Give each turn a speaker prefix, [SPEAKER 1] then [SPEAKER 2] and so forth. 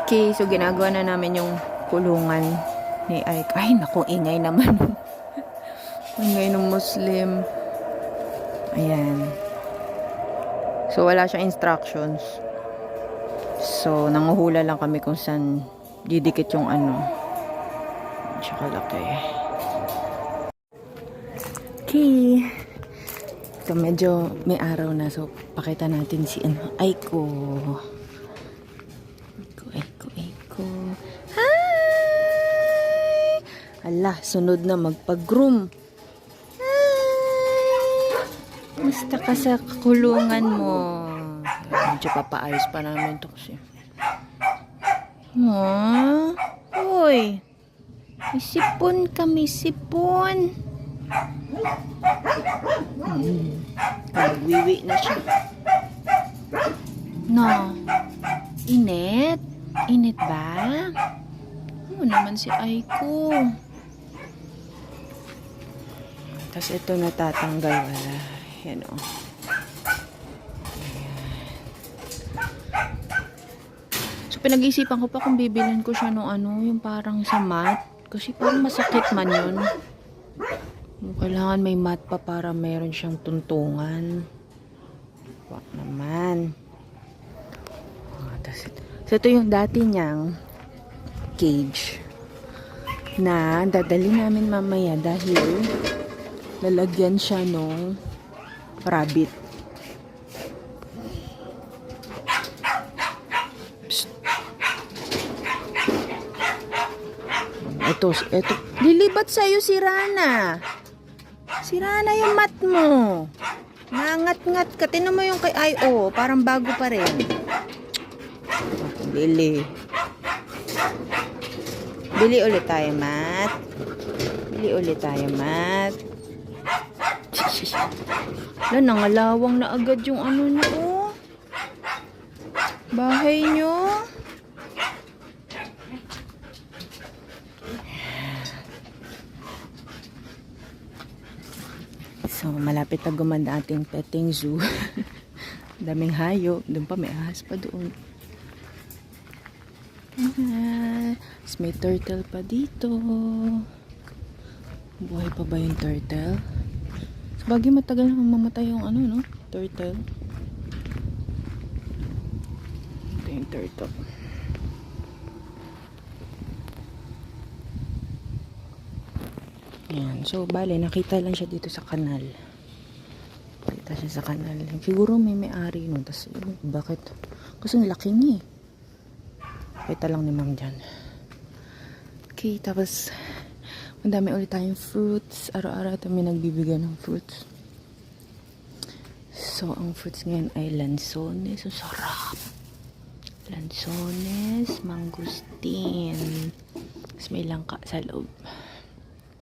[SPEAKER 1] Okay, so ginagawa na namin yung kulungan ni Ike. Ay, naku, ingay naman. Ingay ng Muslim. Ayan. So, wala siyang instructions. So, nanguhula lang kami kung saan didikit yung ano. Tsaka laki. Okay. Ito, medyo may araw na. So, pakita natin si Aiko. Aiko. Hi! Ala, sunod na magpag-groom. Hi! Musta ka sa kulungan mo? Medyo papaayos pa namin ito kasi. Aww. Uy. May sipon kami, sipon. Nagwiwi na siya. No. Init? Init ba? Oo naman si Aiko. Tapos ito natatanggal wala. Yan o. So pinag-isipan ko pa kung bibilin ko siya nung ano, yung parang sa mat. Kasi parang masakit man yun. Kailangan may mat pa para meron siyang tuntungan. Wag naman. So ito yung dati niyang cage na dadali namin mamaya dahil lalagyan siya nung rabbit. Psst. Ito, lilibat sa'yo si Rana. Si Rana yung mat mo. Nangat-ngat ka. Tinan mo yung kay I.O. Parang bago pa rin. Bili. Bili ulit tayo, mat. Bili ulit tayo, mat. Wala, nangalawang na agad yung ano nyo. Bahay nyo. So, malapit na gumanda ating petting zoo. Daming hayop. Doon pa, may ahas pa doon. May turtle pa dito. Buhay pa ba yung turtle? Sabagay matagal na mamatay yung ano, no? Turtle. Ito yung turtle. Yan. So, bale, nakita lang siya dito sa kanal. Nakita siya sa kanal. Siguro may-ari nun. Tapos, bakit? Kasi ang laki niya eh. Kita lang ni Ma'am dyan. Okay, tapos madami ulit tayong fruits. Araw-araw kami nagbibigay ng fruits. So, ang fruits ngayon ay lansones. So, sarap. Lansones, mangustin. Tapos may langka sa loob.